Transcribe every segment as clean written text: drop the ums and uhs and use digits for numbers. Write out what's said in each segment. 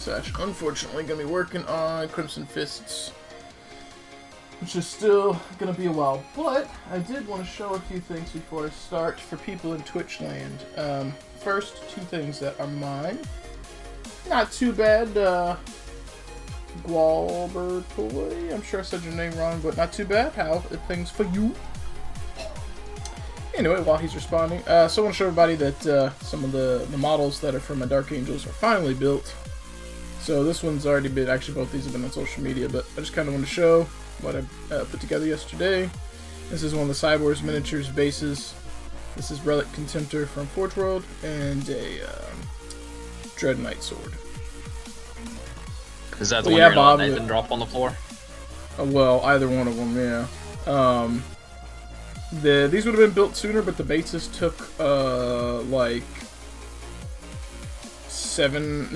/ unfortunately going to be working on Crimson Fists, which is still going to be a while. But I did want to show a few things before I start for people in Twitch land. First, 2 things that are mine. Not too bad. Gualber Toy. I'm sure I said your name wrong, but not too bad. How are things for you? Anyway, while he's responding, so I want to show everybody that some of the models that are from my Dark Angels are finally built. So this one's already been, actually both these have been on social media, but I just kind of want to show what I put together yesterday. This is one of the Cyborgs miniatures bases. This is Relic Contemptor from Forge World, and a Dread Knight sword. Is that the one you're not letting Nathan drop on the floor? Well, either one of them, yeah. These would have been built sooner, but the bases took like 7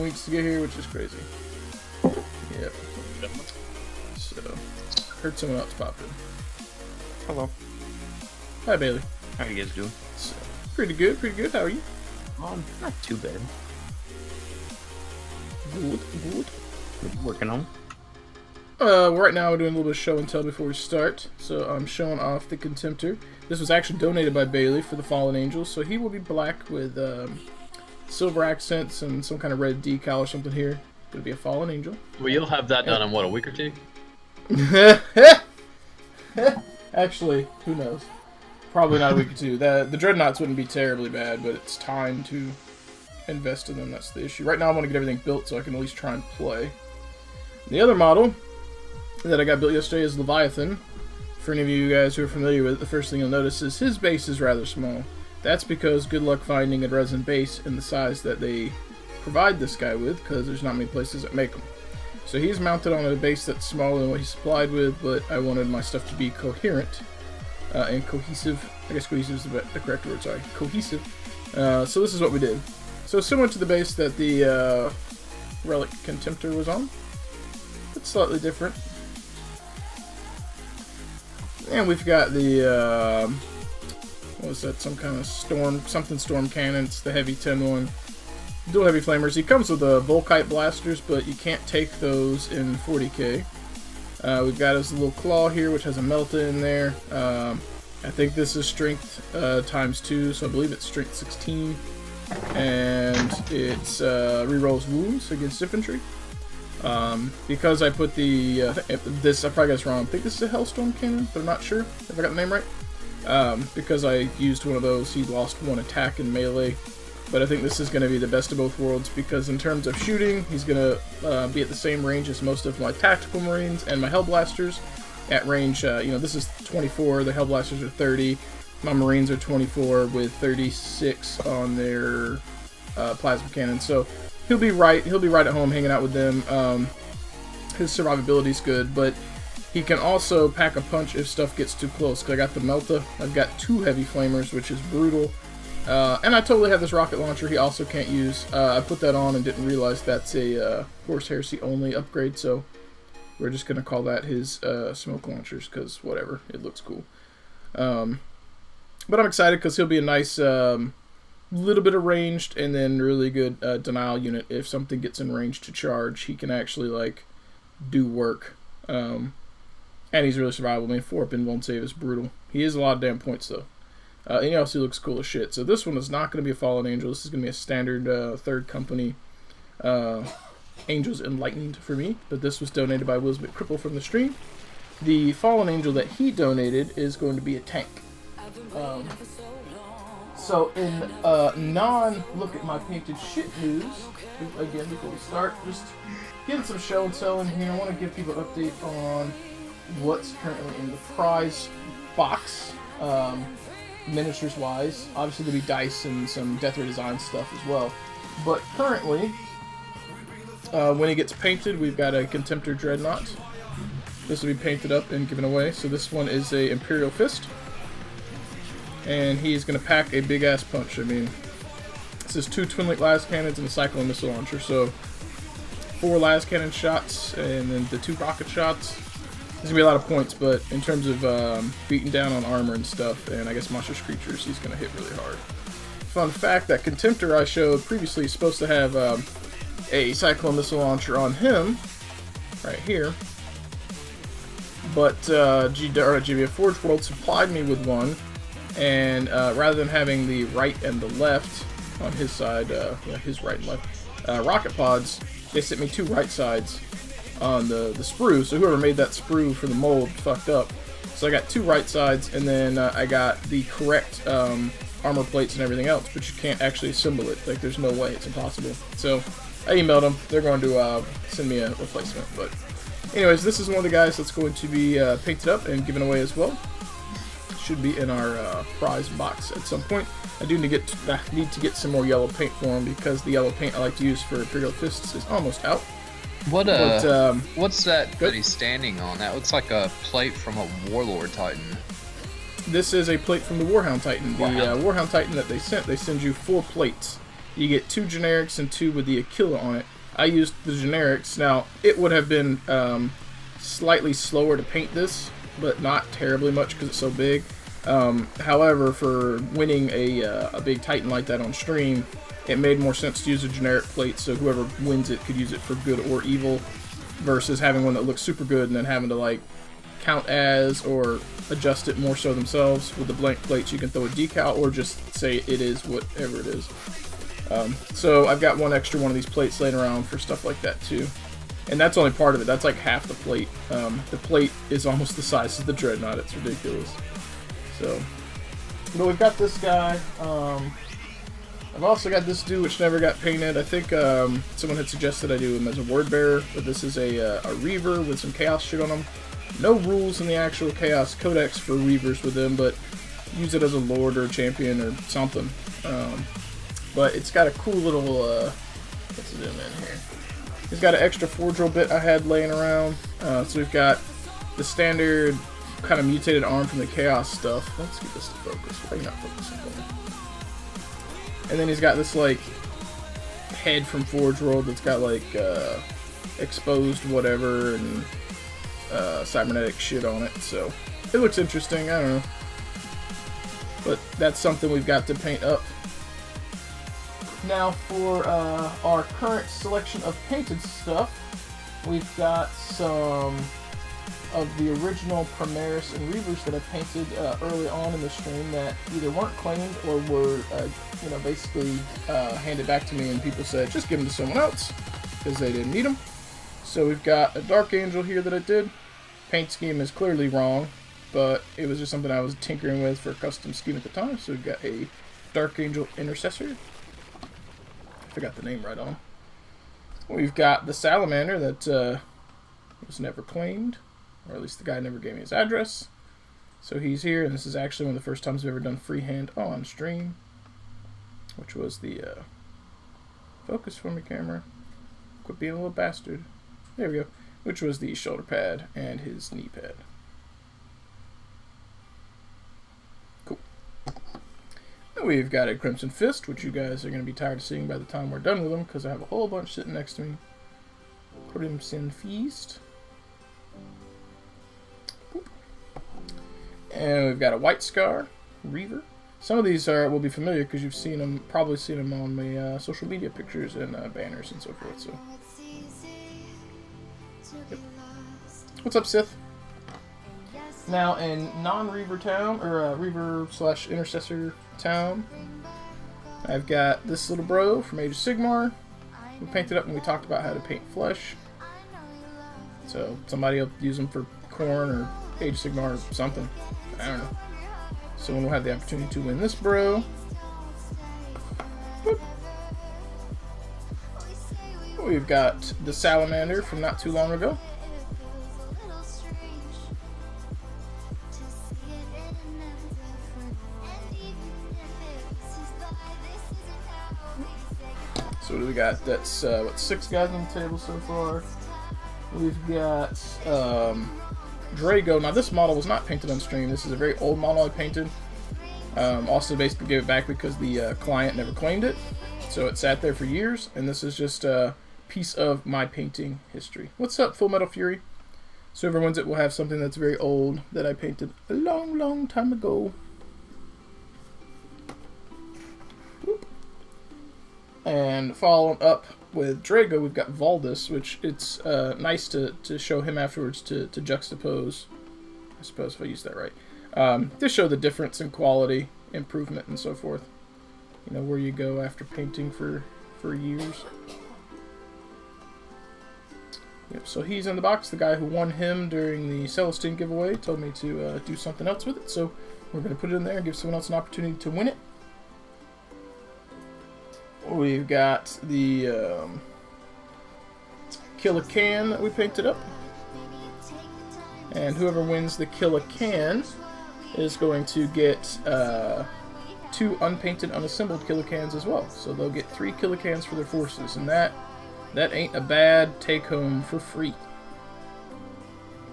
weeks to get here, which is crazy. Yep. So, heard someone else pop in. Hello. Hi, Bailey. How you guys doing? So, pretty good. How are you? Not too bad. Good. What you working on? Right now we're doing a little bit of show and tell before we start. So I'm showing off the Contemptor. This was actually donated by Bailey for the Fallen Angels, so he will be black with silver accents and some kind of red decal or something here. Gonna be a Fallen Angel. Well, you'll have that done in what, a week or 2? Actually, who knows? Probably not a week or 2. The Dreadnoughts wouldn't be terribly bad, but it's time to invest in them. That's the issue. Right now I want to get everything built so I can at least try and play. The other model that I got built yesterday is Leviathan. For any of you guys who are familiar with it, the first thing you'll notice is his base is rather small. That's because good luck finding a resin base in the size that they provide this guy with, because there's not many places that make them. So he's mounted on a base that's smaller than what he's supplied with, but I wanted my stuff to be coherent and cohesive. I guess cohesive is the correct word, sorry. Cohesive. So this is what we did. So similar to the base that the Relic Contemptor was on. It's slightly different. And we've got the, what was that, some kind of storm cannon. It's the heavy 10-1. Dual heavy flamers. He comes with the Volkite blasters, but you can't take those in 40k. We've got his little claw here, which has a melta in there. I think this is strength times 2, so I believe it's strength 16. And it's rerolls wounds against infantry. Because I put the, I probably got this wrong. I think this is a Hellstorm Cannon, but I'm not sure if I got the name right. Because I used one of those, he lost 1 attack in melee. But I think this is going to be the best of both worlds, because in terms of shooting, he's going to be at the same range as most of my Tactical Marines and my Hellblasters. At range, this is 24, the Hellblasters are 30. My Marines are 24 with 36 on their plasma cannon. So he'll be right at home hanging out with them. His survivability's good, but he can also pack a punch if stuff gets too close. Cause I got the Melta, I've got 2 heavy flamers, which is brutal. And I totally have this rocket launcher he also can't use. I put that on and didn't realize that's a Horus Heresy only upgrade, so we're just gonna call that his smoke launchers, cause whatever, it looks cool. But I'm excited because he'll be a nice little bit of ranged and then really good denial unit. If something gets in range to charge, he can actually like do work. And he's really survivable. I mean, 4-up and won't save is brutal. He is a lot of damn points though. And he also looks cool as shit. So this one is not going to be a Fallen Angel. This is going to be a standard 3rd company Angels Enlightened for me. But this was donated by Wilsbit Cripple from the stream. The Fallen Angel that he donated is going to be a tank. So in non-look at my painted shit news, again before we start, just getting some show and tell in here. I want to give people an update on what's currently in the prize box, miniatures wise. Obviously there'll be dice and some Death Ray Design stuff as well. But currently, when it gets painted, we've got a Contemptor Dreadnought. This will be painted up and given away. So this one is a Imperial Fist. And he's going to pack a big-ass punch. I mean, this is 2 Twin-Link Las Cannons and a Cyclone Missile Launcher. So, 4 Las Cannon shots and then the 2 rocket shots. There's going to be a lot of points, but in terms of beating down on armor and stuff, and I guess monstrous creatures, he's going to hit really hard. fun fact, that Contemptor I showed previously is supposed to have a Cyclone Missile Launcher on him, right here. But GBF Forge World supplied me with one, and rather than having the right and the left on his side, yeah, his right and left, rocket pods, they sent me 2 right sides on the sprue. So whoever made that sprue for the mold fucked up. So I got 2 right sides, and then I got the correct armor plates and everything else, but you can't actually assemble it. Like, there's no way, it's impossible. So I emailed them. They're going to send me a replacement, but anyways, this is one of the guys that's going to be painted up and given away as well. Should be in our prize box at some point. I do need to get some more yellow paint for him, because the yellow paint I like to use for Imperial Fists is almost out. What what's that he's standing on? That looks like a plate from a Warlord Titan. This is a plate from the Warhound Titan. The Warhound Titan that they send you 4 plates. You get 2 generics and 2 with the Aquila on it. I used the generics. Now, it would have been slightly slower to paint this, but not terribly much because it's so big. However, for winning a big Titan like that on stream, it made more sense to use a generic plate, so whoever wins it could use it for good or evil, versus having one that looks super good and then having to like count as or adjust it more so themselves. With the blank plates, you can throw a decal or just say it is whatever it is. So I've got 1 extra one of these plates laying around for stuff like that too. And that's only part of it. That's like half the plate. The plate is almost the size of the Dreadnought. It's ridiculous. So, but we've got this guy. I've also got this dude which never got painted. I think someone had suggested I do him as a word bearer, but this is a Reaver with some Chaos shit on him. No rules in the actual Chaos Codex for Reavers with him, but use it as a Lord or a Champion or something. But it's got a cool little, let's zoom in here. It's got an extra forge drill bit I had laying around. So we've got the standard kind of mutated arm from the Chaos stuff. Let's get this to focus. Why are you not focusing for me? And then he's got this like head from Forge World that's got like exposed whatever and cybernetic shit on it. So it looks interesting. I don't know. But that's something we've got to paint up. Now for our current selection of painted stuff, we've got some of the original Primaris and Reavers that I painted early on in the stream that either weren't claimed or were, basically handed back to me, and people said just give them to someone else because they didn't need them. So we've got a Dark Angel here that I did. Paint scheme is clearly wrong, but it was just something I was tinkering with for a custom scheme at the time. So we've got a Dark Angel Intercessor. I forgot the name right on. We've got the Salamander that was never claimed, or at least the guy never gave me his address. So he's here, and this is actually one of the first times I've ever done freehand on stream, which was the focus for me, camera. Quit being a little bastard. There we go. Which was the shoulder pad and his knee pad. Cool. And we've got a Crimson Fist, which you guys are going to be tired of seeing by the time we're done with them, because I have a whole bunch sitting next to me. Crimson Feast. Boop. And we've got a White Scar Reaver. Some of these will be familiar because you've seen them, probably seen them on my social media pictures and banners and so forth. So, yep. What's up, Sith? Now in non-Reaver town, or Reaver/Intercessor town, I've got this little bro from Age of Sigmar. We painted up when we talked about how to paint flesh. So somebody will use them for Khorne or Age of Sigmar or something. I don't know. So we'll have the opportunity to win this bro. Boop. We've got the Salamander from not too long ago. So what do we got? That's 6 guys on the table so far. We've got Drago. Now this model was not painted on stream. This is a very old model I painted. Also basically gave it back because the client never claimed it. So it sat there for years, and this is just a piece of my painting history. What's up, Full Metal Fury? So whoever wins it will have something that's very old that I painted a long, long time ago. Woo. And following up with Drago, we've got Valdis, which it's nice to show him afterwards to juxtapose, I suppose if I use that right, to show the difference in quality, improvement, and so forth. You know, where you go after painting for years. Yep, so he's in the box. The guy who won him during the Celestine giveaway told me to do something else with it, so we're going to put it in there and give someone else an opportunity to win it. We've got the Kill a Can that we painted up. And whoever wins the Kill a Can is going to get 2 unpainted, unassembled Kill a Cans as well. So they'll get 3 Kill a Cans for their forces, and that ain't a bad take-home for free.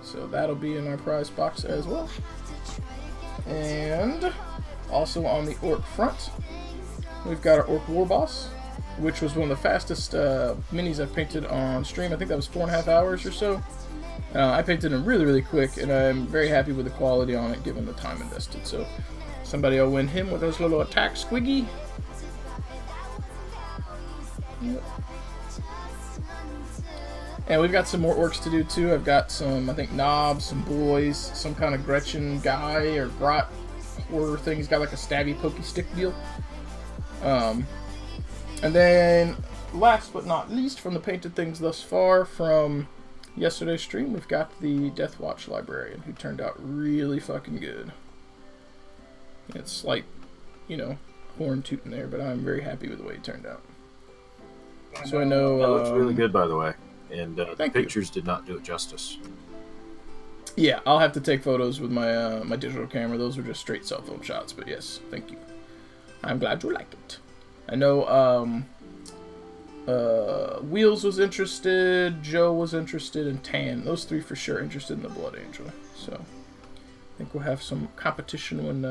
So that'll be in our prize box as well. And also on the Orc front, we've got our Orc War Boss, which was one of the fastest minis I've painted on stream. I think that was 4.5 hours or so. I painted them really, really quick, and I'm very happy with the quality on it given the time invested. So somebody will win him with those little attack squiggy. Yep. And we've got some more orcs to do too. I've got some, I think, knobs, some boys, some kind of Gretchen guy or grot horror thing. He's got like a stabby pokey stick deal. And then last but not least from the painted things thus far from yesterday's stream, we've got the Deathwatch Librarian, who turned out really fucking good. It's like, you know, horn tooting there, but I'm very happy with the way it turned out. So I know... That looks really good, by the way. And the pictures you. did not do it justice. Yeah, I'll have to take photos with my my digital camera. Those were just straight cell phone shots, but yes, thank you. I'm glad you like it. I know Wheels was interested, Joe was interested, and Tan. Those 3 for sure interested in the Blood Angel. So I think we'll have some competition when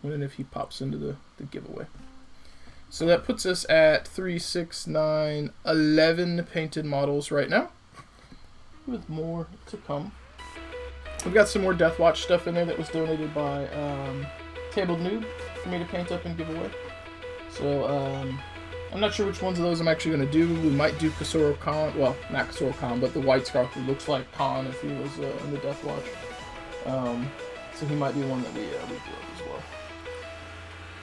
and if he pops into the giveaway. So that puts us at 3, 6, 9, 11 painted models right now, with more to come. We've got some more Deathwatch stuff in there that was donated by Tabled Noob for me to paint up and give away. So I'm not sure which ones of those I'm actually going to do. We might do Kasoro Khan, well, not Kasoro Khan, but the White Scarf who looks like Khan if he was in the Deathwatch. So he might be one that we do up as well.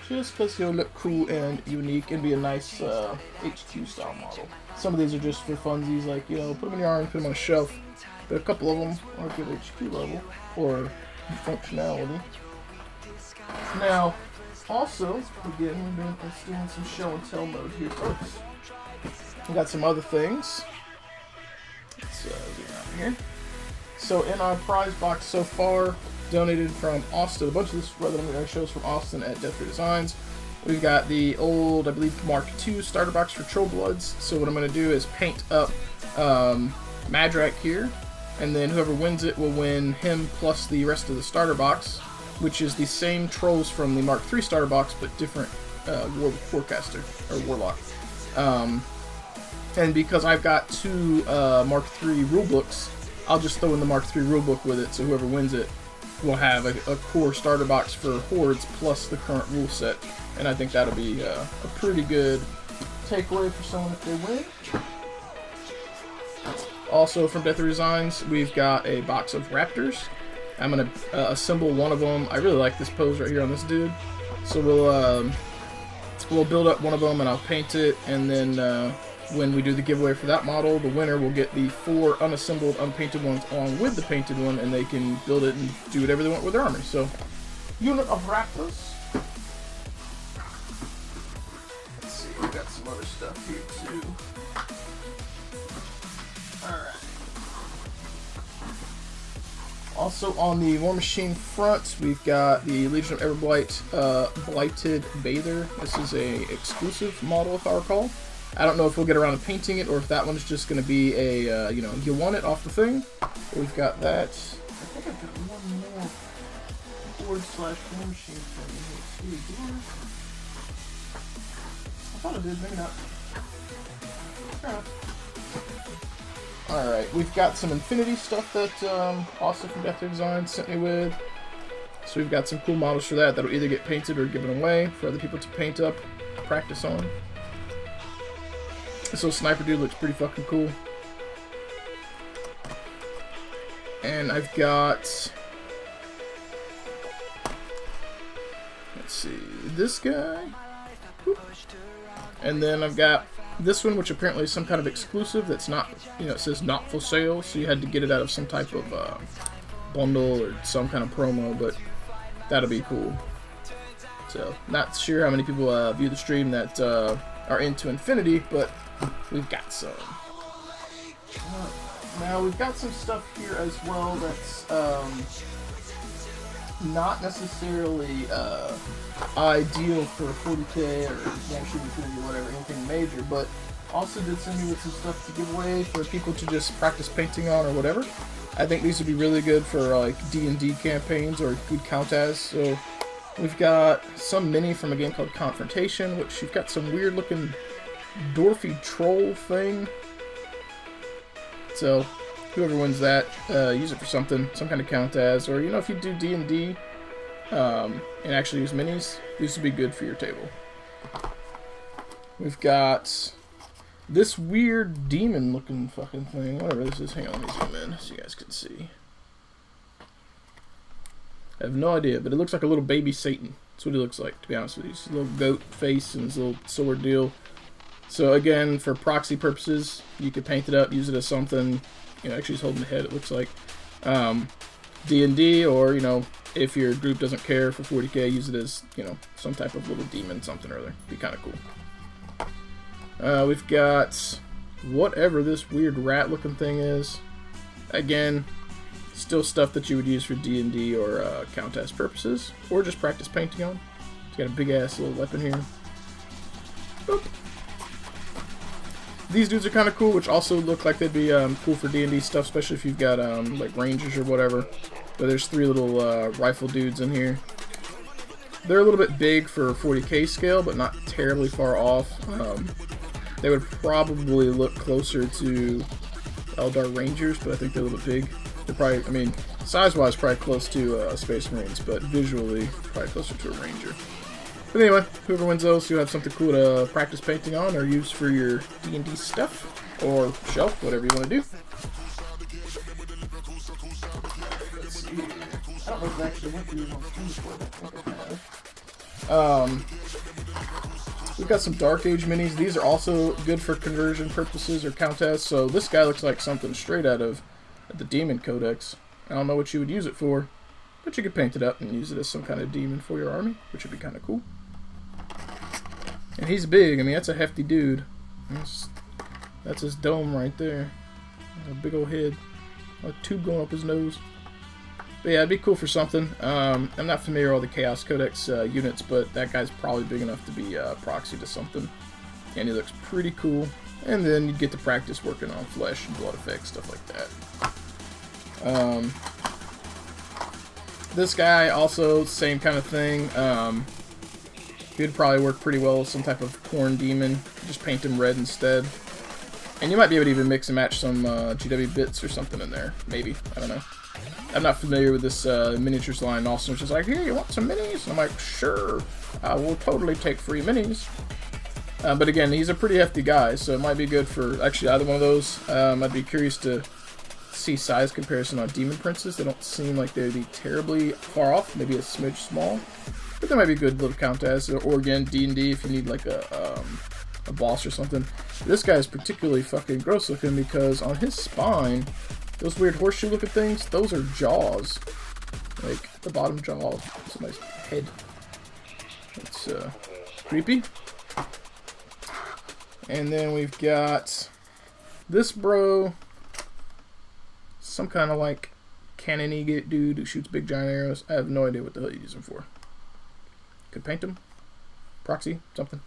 Just because he'll look cool and unique and be a nice HQ style model. Some of these are just for funsies, like, you know, put them in your arm, put them on a shelf. But a couple of them are good HQ level or functionality. Now, also, again, we're doing some show and tell mode here first. We got some other things. Let's zoom out here. So in our prize box so far, donated from Austin, a bunch of this rather shows from Austin at Death Ray Designs. We've got the old, I believe, Mark II starter box for Troll Bloods. So what I'm going to do is paint up Madrak here, and then whoever wins it will win him plus the rest of the starter box, which is the same trolls from the Mark III starter box, but different Warcaster, or Warlock. And because I've got 2 Mark III rulebooks, I'll just throw in the Mark III rulebook with it, so whoever wins it will have a core starter box for Hordes plus the current rule set. And I think that'll be a pretty good takeaway for someone if they win. Also from Death Ray Designs, we've got a box of Raptors. I'm going to assemble one of them. I really like this pose right here on this dude. So we'll build up one of them and I'll paint it, and then when we do the giveaway for that model, the winner will get the 4 unassembled, unpainted ones along with the painted one, and they can build it and do whatever they want with their army. So, unit of Raptors. Let's see, we got some other stuff here too. Alright. Also on the War Machine front, we've got the Legion of Everblight Blighted Bather. This is a exclusive model, if I recall. I don't know if we'll get around to painting it, or if that one's just going to be a, you know, you want it off the thing. We've got that. I think I've got one more board/War Machine thing. Let's see, I thought I did, maybe not. Alright, we've got some Infinity stuff that Austin from Death Ray Designs sent me with. So we've got some cool models for that that'll either get painted or given away for other people to paint up, practice on. This little sniper dude looks pretty fucking cool. And I've got... Let's see, this guy. Whoop. And then I've got this one, which apparently is some kind of exclusive that's not, you know, it says not for sale, so you had to get it out of some type of bundle or some kind of promo, but that'll be cool. So, not sure how many people view the stream that are into Infinity, but we've got some. Now, we've got some stuff here as well that's not necessarily ideal for 40k or Shooting Infinity or whatever, anything major, but also did send me with some stuff to give away for people to just practice painting on or whatever. I think these would be really good for like D&D campaigns or good count as. So we've got some mini from a game called Confrontation, which you've got some weird looking dwarfy troll thing. So whoever wins that, use it for something, some kind of count as, or you know, if you do D&D and actually use minis, these would be good for your table. We've got this weird demon looking fucking thing, whatever this is. Hang on, let me zoom in so you guys can see. I have no idea, but it looks like a little baby Satan. That's what he looks like, to be honest with you. His little goat face and his little sword deal. So again, for proxy purposes, you could paint it up, use it as something. You know, actually he's holding the head, it looks like. D&D, or, you know, if your group doesn't care for 40k, use it as, you know, some type of little demon, something or other. Be kind of cool. We've got whatever this weird rat-looking thing is. Again, still stuff that you would use for D&D or count-as purposes, or just practice painting on. It's got a big-ass little weapon here. Boop. These dudes are kind of cool, which also look like they'd be cool for D&D stuff, especially if you've got like rangers or whatever. But there's three little rifle dudes in here. They're a little bit big for 40k scale, but not terribly far off. They would probably look closer to Eldar Rangers, but I think they're a little big. They're probably, I mean, size-wise, probably close to Space Marines, but visually, probably closer to a Ranger. But anyway, whoever wins those, you'll have something cool to practice painting on or use for your D&D stuff or shelf, whatever you want to do. Let's see. I don't know if I actually went through these on stream before, but I think I have. We've got some Dark Age minis. These are also good for conversion purposes or count as. So this guy looks like something straight out of the Demon Codex. I don't know what you would use it for, but you could paint it up and use it as some kind of demon for your army, which would be kind of cool. And he's big. I mean, that's a hefty dude. That's his dome right there. A big old head. A tube going up his nose. But yeah, it'd be cool for something. I'm not familiar with all the Chaos Codex units, but that guy's probably big enough to be proxy to something. And he looks pretty cool. And then you get to practice working on flesh and blood effects, stuff like that. This guy, also, same kind of thing. He would probably work pretty well with some type of corn demon. Just paint him red instead. And you might be able to even mix and match some GW bits or something in there. Maybe. I don't know. I'm not familiar with this miniatures line. Austin was just like, here, you want some minis? And I'm like, sure. I will totally take free minis. But again, he's a pretty hefty guy, so it might be good for actually either one of those. I'd be curious to see size comparison on Demon Princes. They don't seem like they'd be terribly far off. Maybe a smidge small. But that might be a good little count as. Or again, D&D if you need like a boss or something. This guy is particularly fucking gross looking because on his spine, those weird horseshoe looking things, those are jaws. Like the bottom jaw. It's a nice head. It's creepy. And then we've got this bro. Some kind of like cannon-y dude who shoots big giant arrows. I have no idea what the hell you use them for. Could paint them. Proxy, something.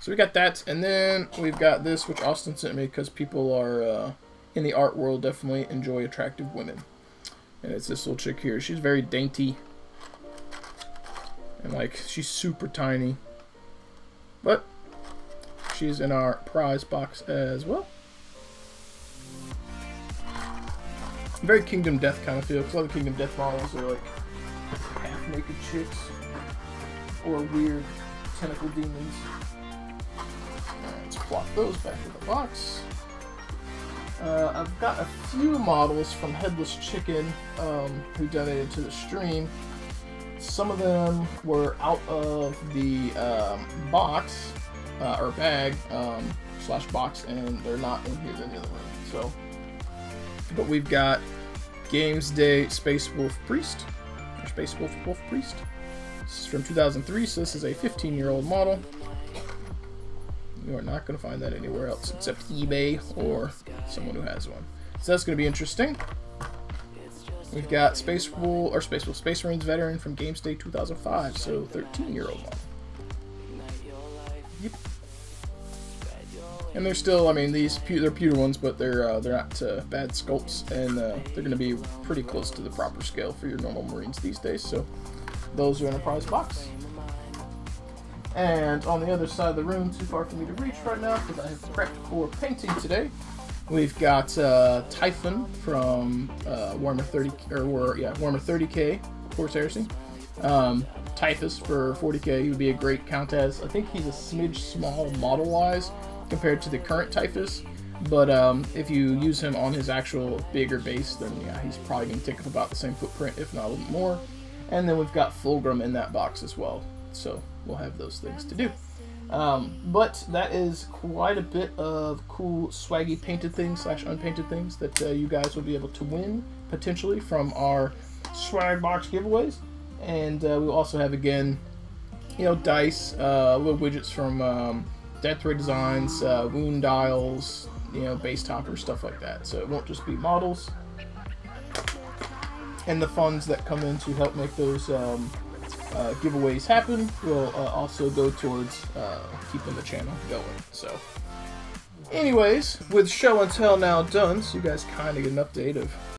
So we got that, and then we've got this, which Austin sent me because people are in the art world definitely enjoy attractive women. And it's this little chick here. She's very dainty. And like, she's super tiny. But she's in our prize box as well. Very Kingdom Death kind of feel, because a lot of Kingdom Death models are like half-naked chicks. Or weird tentacle demons. Let's plop those back in the box. I've got a few models from Headless Chicken who donated to the stream. Some of them were out of the box, or bag, slash box, and they're not in here in the other room. So, but we've got Games Day Space Wolf Priest, or Space Wolf Priest. This is from 2003, so this is a 15-year-old model. You are not going to find that anywhere else except eBay or someone who has one. So that's going to be interesting. We've got Space Marines veteran from Games Day 2005, so 13-year-old model. Yep. And they're still, I mean, they're pewter ones, but they're not bad sculpts, and they're going to be pretty close to the proper scale for your normal Marines these days. So those are in a prize box. And on the other side of the room, too far for me to reach right now because I have prepped for painting today. We've got Typhon from Warhammer 30K, Horus Heresy. Typhus for 40k, he would be a great count as. I think he's a smidge small model-wise compared to the current Typhus, but if you use him on his actual bigger base, then yeah, he's probably going to take up about the same footprint, if not a little more. And then we've got Fulgrim in that box as well, so we'll have those things to do. But that is quite a bit of cool swaggy painted things / unpainted things that you guys will be able to win potentially from our swag box giveaways. And we'll also have, again, dice, little widgets from Death Ray Designs, wound dials, base toppers, stuff like that. So it won't just be models. And the funds that come in to help make those giveaways happen will also go towards keeping the channel going. So, anyways, with show and tell now done, so you guys kind of get an update of